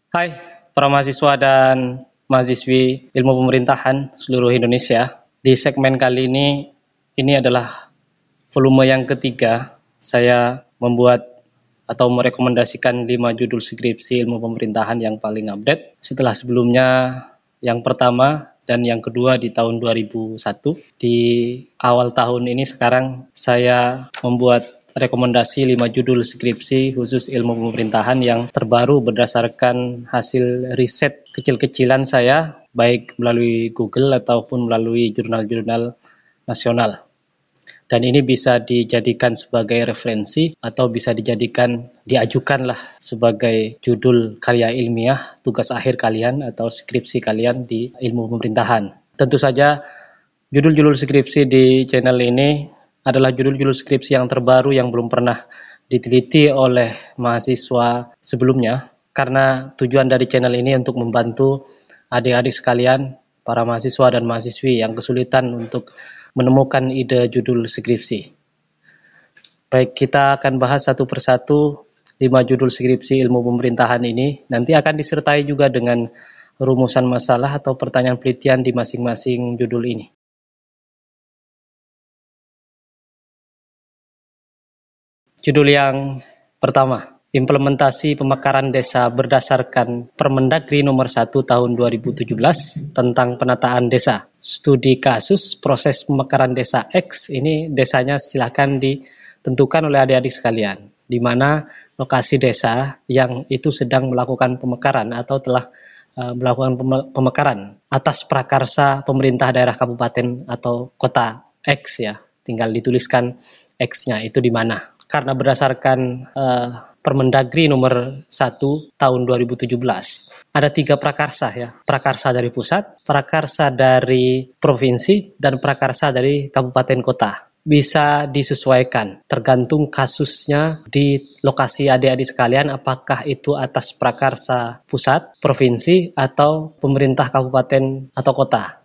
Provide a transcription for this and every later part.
Hai, para mahasiswa dan mahasiswi ilmu pemerintahan seluruh Indonesia. Di segmen kali ini adalah volume yang ketiga. Saya membuat atau merekomendasikan 5 judul skripsi ilmu pemerintahan yang paling update. Setelah sebelumnya yang pertama dan yang kedua di tahun 2001. Di awal tahun ini sekarang saya membuat rekomendasi 5 judul skripsi khusus ilmu pemerintahan yang terbaru berdasarkan hasil riset kecil-kecilan saya, baik melalui Google ataupun melalui jurnal-jurnal nasional. Dan ini bisa dijadikan sebagai referensi atau bisa diajukanlah sebagai judul karya ilmiah, tugas akhir kalian atau skripsi kalian di ilmu pemerintahan. Tentu saja judul-judul skripsi di channel ini adalah judul-judul skripsi yang terbaru yang belum pernah diteliti oleh mahasiswa sebelumnya, karena tujuan dari channel ini untuk membantu adik-adik sekalian, para mahasiswa dan mahasiswi yang kesulitan untuk menemukan ide judul skripsi. Baik, kita akan bahas satu persatu 5 judul skripsi ilmu pemerintahan ini. Nanti akan disertai juga dengan rumusan masalah atau pertanyaan penelitian di masing-masing judul ini. Judul yang pertama, implementasi pemekaran desa berdasarkan Permendagri nomor 1 tahun 2017 tentang penataan desa. Studi kasus proses pemekaran desa X, ini desanya silakan ditentukan oleh adik-adik sekalian, di mana lokasi desa yang itu sedang melakukan pemekaran atau telah melakukan pemekaran atas prakarsa pemerintah daerah kabupaten atau kota X ya. Tinggal dituliskan X-nya itu di mana. Karena berdasarkan Permendagri nomor 1 tahun 2017, ada 3 prakarsa ya. Prakarsa dari pusat, prakarsa dari provinsi, dan prakarsa dari kabupaten kota. Bisa disesuaikan, tergantung kasusnya di lokasi adik-adik sekalian, apakah itu atas prakarsa pusat, provinsi, atau pemerintah kabupaten atau kota.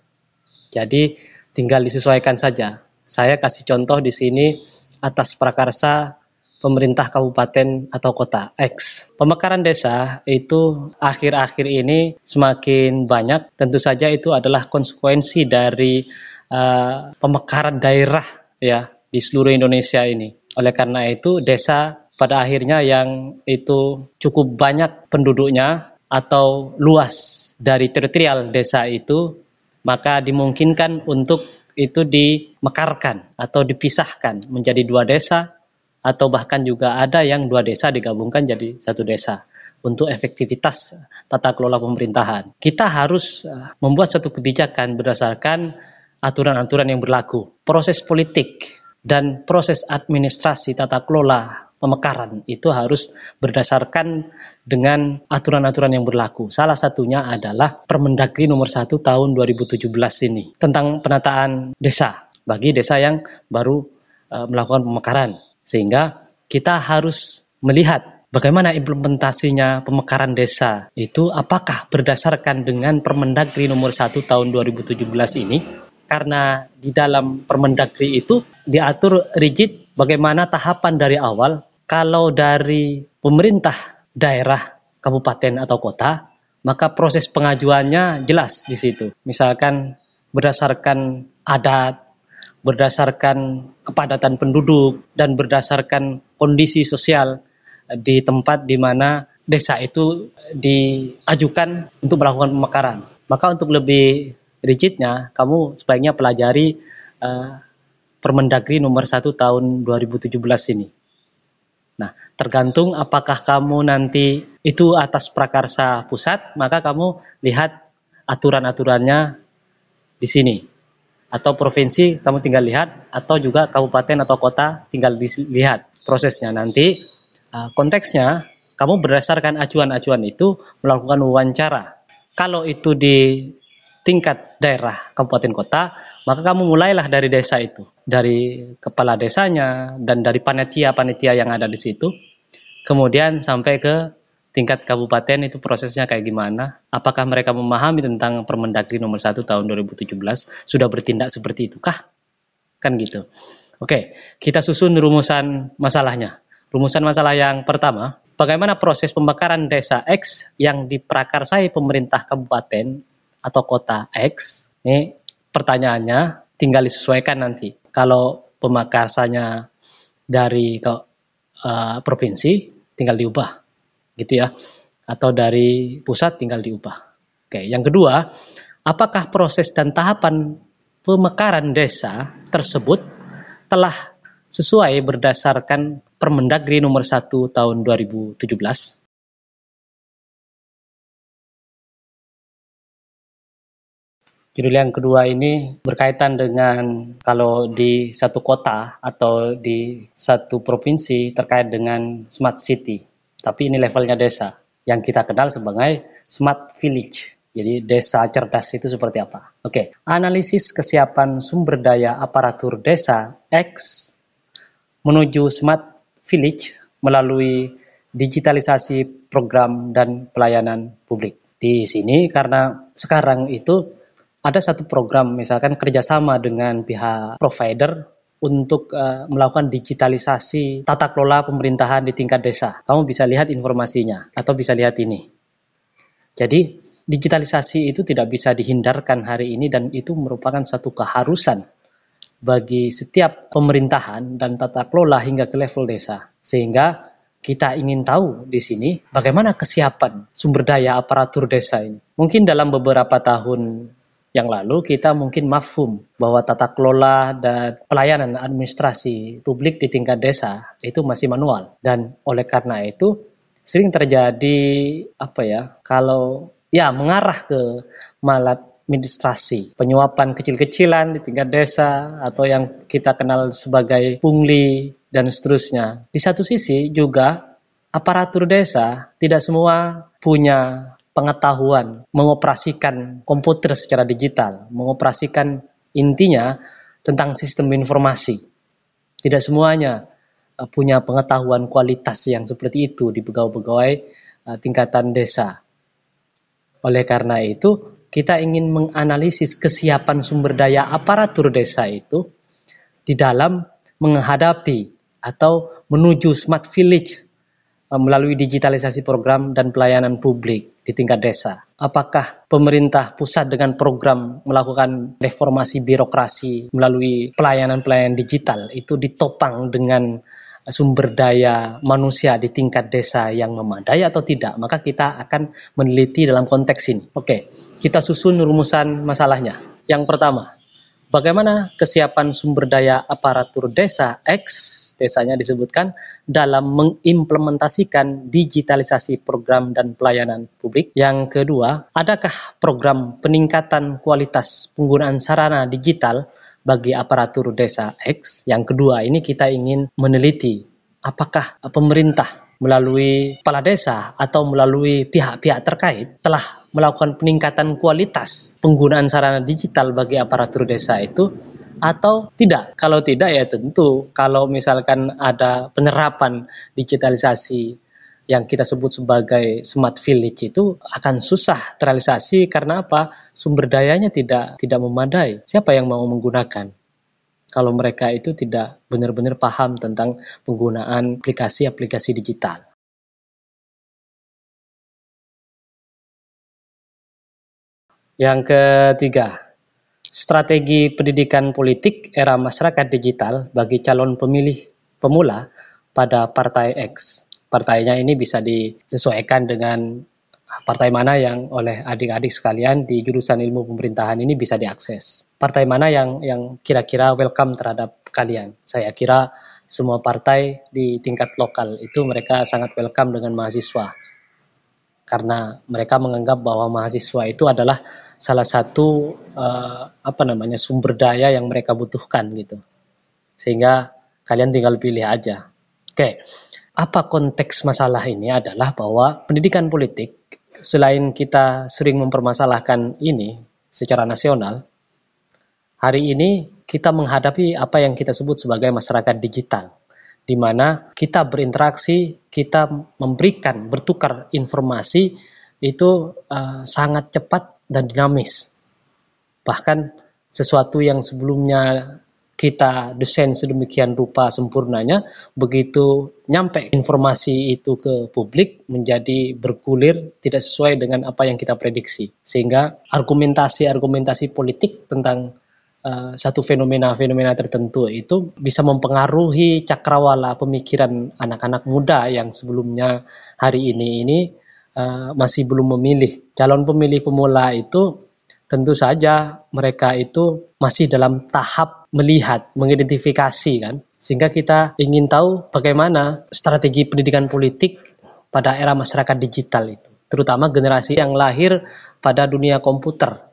Jadi tinggal disesuaikan saja. Saya kasih contoh di sini atas prakarsa pemerintah kabupaten atau kota X. Pemekaran desa itu akhir-akhir ini semakin banyak. Tentu saja itu adalah konsekuensi dari pemekaran daerah ya di seluruh Indonesia ini. Oleh karena itu desa pada akhirnya yang itu cukup banyak penduduknya atau luas dari teritorial desa itu, maka dimungkinkan untuk itu dimekarkan atau dipisahkan menjadi 2 desa, atau bahkan juga ada yang 2 desa digabungkan jadi 1 desa untuk efektivitas tata kelola pemerintahan. Kita harus membuat satu kebijakan berdasarkan aturan-aturan yang berlaku. Proses politik dan proses administrasi tata kelola pemekaran itu harus berdasarkan dengan aturan-aturan yang berlaku. Salah satunya adalah Permendagri nomor 1 tahun 2017 ini tentang penataan desa bagi desa yang baru melakukan pemekaran. Sehingga kita harus melihat bagaimana implementasinya pemekaran desa itu, apakah berdasarkan dengan Permendagri nomor 1 tahun 2017 ini. Karena di dalam Permendagri itu diatur rigid bagaimana tahapan dari awal. Kalau dari pemerintah daerah, kabupaten atau kota, maka proses pengajuannya jelas di situ. Misalkan berdasarkan adat, berdasarkan kepadatan penduduk, dan berdasarkan kondisi sosial di tempat di mana desa itu diajukan untuk melakukan pemekaran. Maka untuk lebih rigidnya, kamu sebaiknya pelajari Permendagri nomor 1 tahun 2017 ini. Nah, tergantung apakah kamu nanti itu atas prakarsa pusat, maka kamu lihat aturan-aturannya di sini. Atau provinsi kamu tinggal lihat, atau juga kabupaten atau kota tinggal dilihat prosesnya. Nanti konteksnya kamu berdasarkan acuan-acuan itu melakukan wawancara. Kalau itu di tingkat daerah, kabupaten kota, maka kamu mulailah dari desa itu, dari kepala desanya dan dari panitia-panitia yang ada di situ. Kemudian sampai ke tingkat kabupaten, itu prosesnya kayak gimana? Apakah mereka memahami tentang Permendagri nomor 1 tahun 2017? Sudah bertindak seperti itu kah? Kan gitu. Oke, kita susun rumusan masalahnya. Rumusan masalah yang pertama, bagaimana proses pemekaran desa X yang diprakarsai pemerintah kabupaten atau kota X? Ini pertanyaannya tinggal disesuaikan nanti. Kalau pemekarsanya dari provinsi tinggal diubah gitu ya. Atau dari pusat tinggal diubah. Oke, yang kedua, apakah proses dan tahapan pemekaran desa tersebut telah sesuai berdasarkan Permendagri nomor 1 tahun 2017? Judul yang kedua ini berkaitan dengan kalau di satu kota atau di satu provinsi terkait dengan smart city. Tapi ini levelnya desa yang kita kenal sebagai smart village. Jadi desa cerdas itu seperti apa? Oke, analisis kesiapan sumber daya aparatur desa X menuju smart village melalui digitalisasi program dan pelayanan publik. Di sini karena sekarang itu ada satu program misalkan kerjasama dengan pihak provider untuk melakukan digitalisasi tata kelola pemerintahan di tingkat desa. Kamu bisa lihat informasinya atau bisa lihat ini. Jadi digitalisasi itu tidak bisa dihindarkan hari ini dan itu merupakan satu keharusan bagi setiap pemerintahan dan tata kelola hingga ke level desa. Sehingga kita ingin tahu di sini bagaimana kesiapan sumber daya aparatur desa ini. Mungkin dalam beberapa tahun yang lalu kita mungkin mafhum bahwa tata kelola dan pelayanan administrasi publik di tingkat desa itu masih manual. Dan oleh karena itu sering terjadi kalau mengarah ke maladministrasi, penyuapan kecil-kecilan di tingkat desa atau yang kita kenal sebagai pungli dan seterusnya. Di satu sisi juga aparatur desa tidak semua punya pengetahuan mengoperasikan komputer secara digital, mengoperasikan intinya tentang sistem informasi. Tidak semuanya punya pengetahuan kualitas yang seperti itu di pegawai-pegawai tingkatan desa. Oleh karena itu, kita ingin menganalisis kesiapan sumber daya aparatur desa itu di dalam menghadapi atau menuju smart village melalui digitalisasi program dan pelayanan publik di tingkat desa. Apakah pemerintah pusat dengan program melakukan reformasi birokrasi melalui pelayanan-pelayanan digital itu ditopang dengan sumber daya manusia di tingkat desa yang memadai atau tidak? Maka kita akan meneliti dalam konteks ini. Oke, kita susun rumusan masalahnya. Yang pertama, bagaimana kesiapan sumber daya aparatur desa X, desanya disebutkan, dalam mengimplementasikan digitalisasi program dan pelayanan publik? Yang kedua, adakah program peningkatan kualitas penggunaan sarana digital bagi aparatur desa X? Yang kedua, ini kita ingin meneliti apakah pemerintah melalui kepala desa atau melalui pihak-pihak terkait telah melakukan peningkatan kualitas penggunaan sarana digital bagi aparatur desa itu atau tidak. Kalau tidak ya tentu kalau misalkan ada penerapan digitalisasi yang kita sebut sebagai smart village itu akan susah terrealisasi karena apa? Sumber dayanya tidak memadai. Siapa yang mau menggunakan? Kalau mereka itu tidak benar-benar paham tentang penggunaan aplikasi-aplikasi digital. Yang ketiga, strategi pendidikan politik era masyarakat digital bagi calon pemilih pemula pada Partai X. Partainya ini bisa disesuaikan dengan partai mana yang oleh adik-adik sekalian di jurusan ilmu pemerintahan ini bisa diakses. Partai mana yang kira-kira welcome terhadap kalian. Saya kira semua partai di tingkat lokal itu mereka sangat welcome dengan mahasiswa. Karena mereka menganggap bahwa mahasiswa itu adalah salah satu sumber daya yang mereka butuhkan gitu. Sehingga kalian tinggal pilih aja. Oke. Apa konteks masalah ini adalah bahwa pendidikan politik selain kita sering mempermasalahkan ini secara nasional, hari ini kita menghadapi apa yang kita sebut sebagai masyarakat digital, di mana kita berinteraksi, kita memberikan, bertukar informasi itu sangat cepat dan dinamis. Bahkan sesuatu yang sebelumnya kita desain sedemikian rupa sempurnanya, begitu nyampe informasi itu ke publik menjadi bergulir tidak sesuai dengan apa yang kita prediksi. Sehingga argumentasi politik tentang satu fenomena tertentu itu bisa mempengaruhi cakrawala pemikiran anak-anak muda yang sebelumnya hari ini masih belum memilih. Calon pemilih pemula itu tentu saja mereka itu masih dalam tahap melihat, mengidentifikasi kan. Sehingga kita ingin tahu bagaimana strategi pendidikan politik pada era masyarakat digital itu. Terutama generasi yang lahir pada dunia komputer,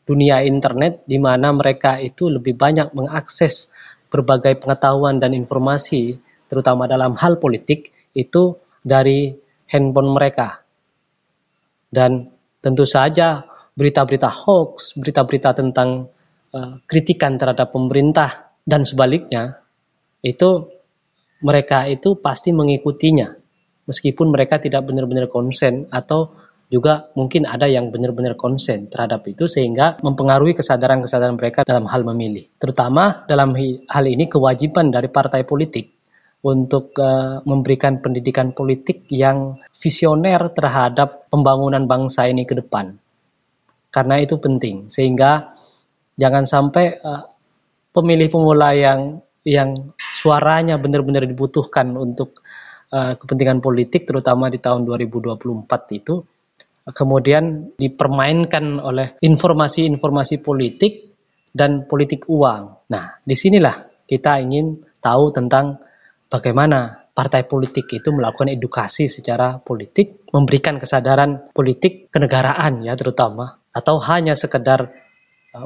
dunia internet, di mana mereka itu lebih banyak mengakses berbagai pengetahuan dan informasi, terutama dalam hal politik, itu dari handphone mereka. Dan tentu saja berita-berita hoax, berita-berita tentang kritikan terhadap pemerintah dan sebaliknya, itu mereka itu pasti mengikutinya, meskipun mereka tidak benar-benar konsen atau juga mungkin ada yang benar-benar konsen terhadap itu sehingga mempengaruhi kesadaran-kesadaran mereka dalam hal memilih. Terutama dalam hal ini kewajiban dari partai politik untuk memberikan pendidikan politik yang visioner terhadap pembangunan bangsa ini ke depan. Karena itu penting, sehingga jangan sampai pemilih pemula yang suaranya benar-benar dibutuhkan untuk kepentingan politik, terutama di tahun 2024 itu, kemudian dipermainkan oleh informasi-informasi politik dan politik uang. Nah, disinilah kita ingin tahu tentang bagaimana partai politik itu melakukan edukasi secara politik, memberikan kesadaran politik kenegaraan ya terutama, atau hanya sekedar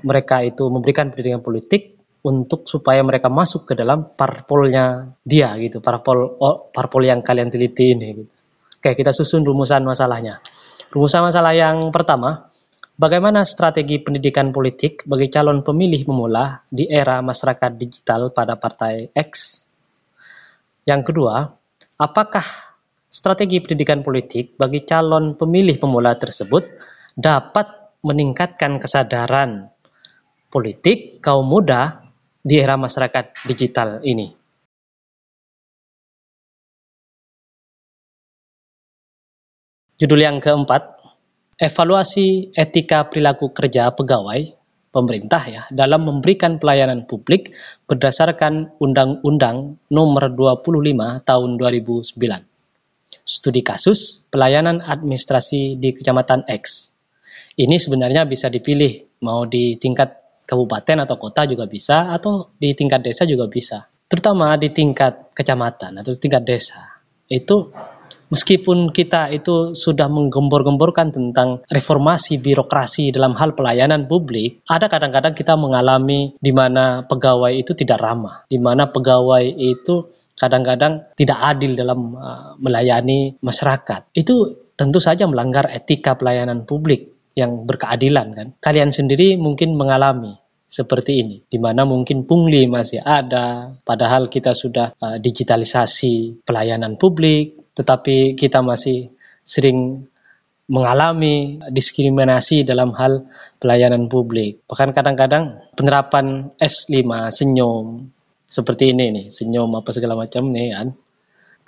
mereka itu memberikan pendidikan politik untuk supaya mereka masuk ke dalam parpolnya dia gitu, parpol yang kalian teliti ini gitu. Oke, kita susun rumusan masalahnya. Rumusan masalah yang pertama, bagaimana strategi pendidikan politik bagi calon pemilih pemula di era masyarakat digital pada partai X? Yang kedua, apakah strategi pendidikan politik bagi calon pemilih pemula tersebut dapat meningkatkan kesadaran politik kaum muda di era masyarakat digital ini? Judul yang keempat, evaluasi etika perilaku kerja pegawai pemerintah ya dalam memberikan pelayanan publik berdasarkan Undang-Undang Nomor 25 Tahun 2009. Studi kasus pelayanan administrasi di Kecamatan X. Ini sebenarnya bisa dipilih, mau di tingkat kabupaten atau kota juga bisa, atau di tingkat desa juga bisa. Terutama di tingkat kecamatan atau tingkat desa. Itu meskipun kita itu sudah menggembor-gemborkan tentang reformasi birokrasi dalam hal pelayanan publik, ada kadang-kadang kita mengalami di mana pegawai itu tidak ramah, di mana pegawai itu kadang-kadang tidak adil dalam melayani masyarakat. Itu tentu saja melanggar etika pelayanan publik yang berkeadilan kan. Kalian sendiri mungkin mengalami seperti ini, di mana mungkin pungli masih ada, padahal kita sudah digitalisasi pelayanan publik, tetapi kita masih sering mengalami diskriminasi dalam hal pelayanan publik. Bahkan kadang-kadang penerapan S5, senyum, seperti ini nih, senyum apa segala macam nih kan.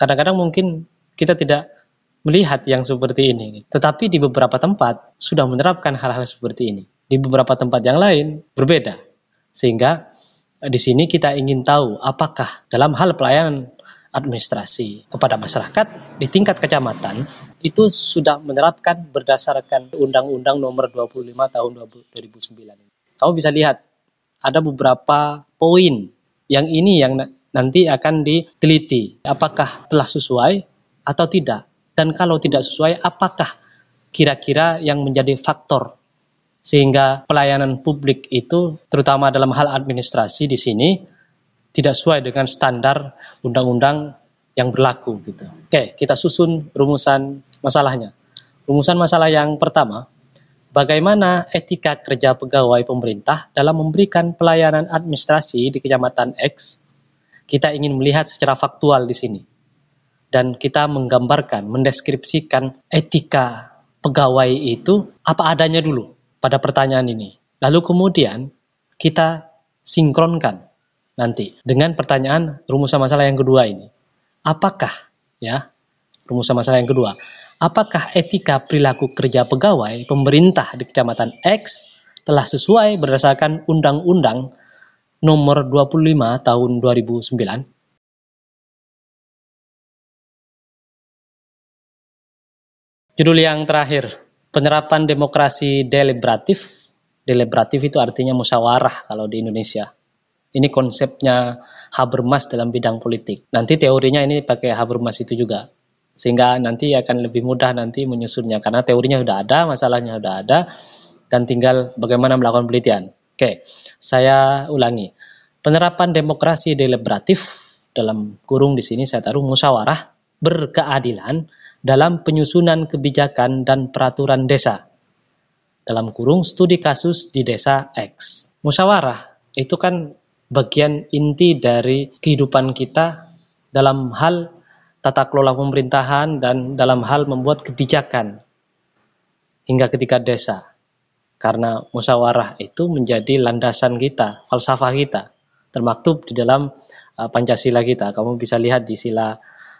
Kadang-kadang mungkin kita tidak melihat yang seperti ini. Tetapi di beberapa tempat sudah menerapkan hal-hal seperti ini. Di beberapa tempat yang lain berbeda. Sehingga di sini kita ingin tahu apakah dalam hal pelayanan administrasi kepada masyarakat di tingkat kecamatan itu sudah menerapkan berdasarkan Undang-Undang Nomor 25 Tahun 2009. Kamu bisa lihat ada beberapa poin yang ini yang nanti akan diteliti. Apakah telah sesuai atau tidak? Dan kalau tidak sesuai, apakah kira-kira yang menjadi faktor sehingga pelayanan publik itu, terutama dalam hal administrasi di sini, tidak sesuai dengan standar undang-undang yang berlaku gitu. Oke, kita susun rumusan masalahnya. Rumusan masalah yang pertama, bagaimana etika kerja pegawai pemerintah dalam memberikan pelayanan administrasi di Kecamatan X? Kita ingin melihat secara faktual di sini. Dan kita menggambarkan, mendeskripsikan etika pegawai itu apa adanya dulu pada pertanyaan ini. Lalu kemudian kita sinkronkan nanti dengan pertanyaan rumusan masalah yang kedua ini. Apakah ya, rumusan masalah yang kedua, apakah etika perilaku kerja pegawai pemerintah di Kecamatan X telah sesuai berdasarkan Undang-Undang Nomor 25 Tahun 2009? Judul yang terakhir, penerapan demokrasi deliberatif. Deliberatif itu artinya musyawarah kalau di Indonesia. Ini konsepnya Habermas dalam bidang politik. Nanti teorinya ini pakai Habermas itu juga. Sehingga nanti akan lebih mudah nanti menyusunnya. Karena teorinya sudah ada, masalahnya sudah ada, dan tinggal bagaimana melakukan penelitian. Oke, saya ulangi. Penerapan demokrasi deliberatif, dalam kurung di sini saya taruh musyawarah, berkeadilan dalam penyusunan kebijakan dan peraturan desa. Dalam kurung studi kasus di desa X. Musyawarah itu kan bagian inti dari kehidupan kita dalam hal tata kelola pemerintahan dan dalam hal membuat kebijakan hingga ketika desa. Karena musyawarah itu menjadi landasan kita, falsafah kita, termaktub di dalam Pancasila kita. Kamu bisa lihat di sila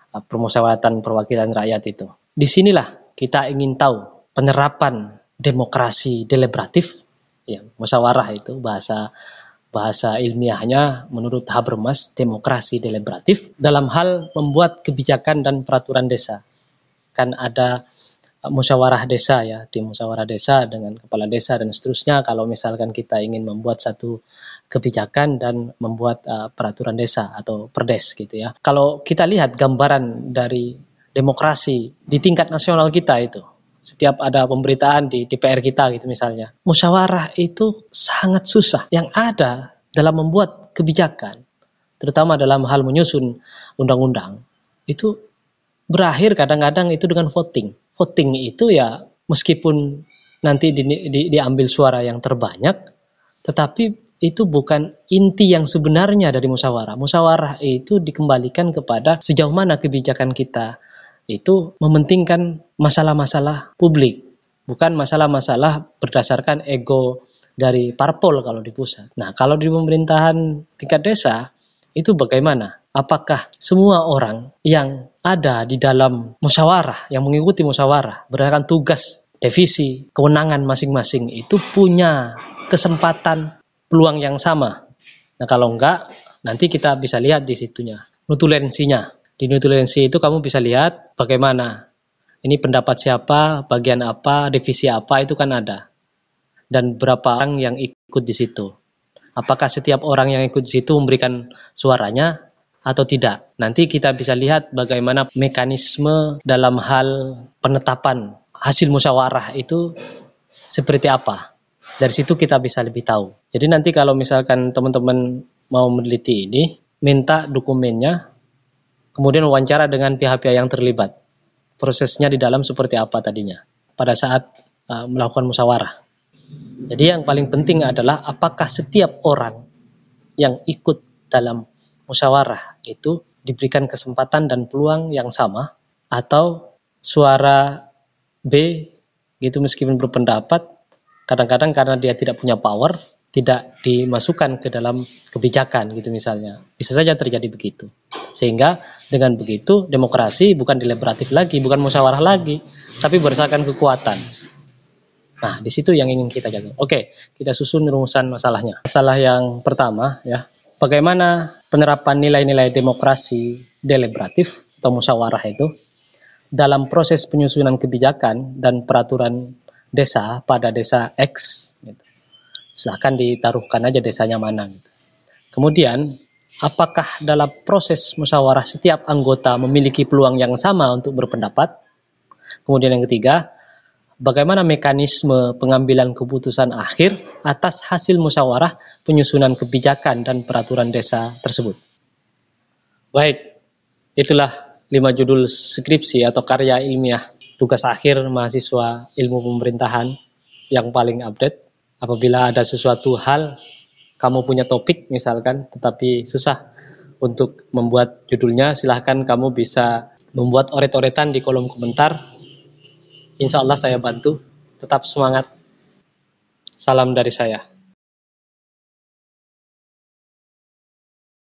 permusyawaratan perwakilan rakyat itu. Disinilah kita ingin tahu penerapan demokrasi deliberatif, ya, musyawarah itu bahasa ilmiahnya menurut Habermas, demokrasi deliberatif dalam hal membuat kebijakan dan peraturan desa. Kan ada musyawarah desa ya, tim musyawarah desa dengan kepala desa dan seterusnya kalau misalkan kita ingin membuat satu kebijakan dan membuat peraturan desa atau perdes gitu ya. Kalau kita lihat gambaran dari demokrasi di tingkat nasional kita itu, setiap ada pemberitaan di DPR kita gitu misalnya, musyawarah itu sangat susah. Yang ada dalam membuat kebijakan, terutama dalam hal menyusun undang-undang, itu berakhir kadang-kadang itu dengan voting. Voting itu ya meskipun nanti diambil suara yang terbanyak, tetapi itu bukan inti yang sebenarnya dari musyawarah. Musyawarah itu dikembalikan kepada sejauh mana kebijakan kita itu mementingkan masalah-masalah publik, bukan masalah-masalah berdasarkan ego dari parpol kalau di pusat. Nah, kalau di pemerintahan tingkat desa, itu bagaimana? Apakah semua orang yang ada di dalam musyawarah, yang mengikuti musyawarah, berdasarkan tugas, divisi, kewenangan masing-masing itu punya kesempatan peluang yang sama? Nah, kalau enggak, nanti kita bisa lihat di situnya, nutulensinya. Di nutulensi itu kamu bisa lihat bagaimana ini pendapat siapa, bagian apa, divisi apa, itu kan ada. Dan berapa orang yang ikut di situ. Apakah setiap orang yang ikut di situ memberikan suaranya atau tidak? Nanti kita bisa lihat bagaimana mekanisme dalam hal penetapan hasil musyawarah itu seperti apa. Dari situ kita bisa lebih tahu. Jadi nanti kalau misalkan teman-teman mau meneliti ini, minta dokumennya, kemudian wawancara dengan pihak-pihak yang terlibat. Prosesnya di dalam seperti apa tadinya pada saat melakukan musyawarah. Jadi yang paling penting adalah apakah setiap orang yang ikut dalam musyawarah itu diberikan kesempatan dan peluang yang sama, atau suara B gitu meskipun berpendapat kadang-kadang karena dia tidak punya power tidak dimasukkan ke dalam kebijakan gitu misalnya. Bisa saja terjadi begitu. Sehingga dengan begitu demokrasi bukan deliberatif lagi, bukan musyawarah lagi, tapi berdasarkan kekuatan. Nah, di situ yang ingin kita jaga. Oke, kita susun rumusan masalahnya. Masalah yang pertama ya, bagaimana penerapan nilai-nilai demokrasi deliberatif atau musyawarah itu dalam proses penyusunan kebijakan dan peraturan desa pada desa X. Gitu. Silahkan ditaruhkan aja desanya mana. Gitu. Kemudian, apakah dalam proses musyawarah setiap anggota memiliki peluang yang sama untuk berpendapat? Kemudian yang ketiga, bagaimana mekanisme pengambilan keputusan akhir atas hasil musyawarah penyusunan kebijakan dan peraturan desa tersebut? Baik, itulah 5 judul skripsi atau karya ilmiah tugas akhir mahasiswa ilmu pemerintahan yang paling update. Apabila ada sesuatu hal, kamu punya topik misalkan, tetapi susah untuk membuat judulnya, silahkan kamu bisa membuat oret-oretan di kolom komentar. Insya Allah saya bantu. Tetap semangat. Salam dari saya.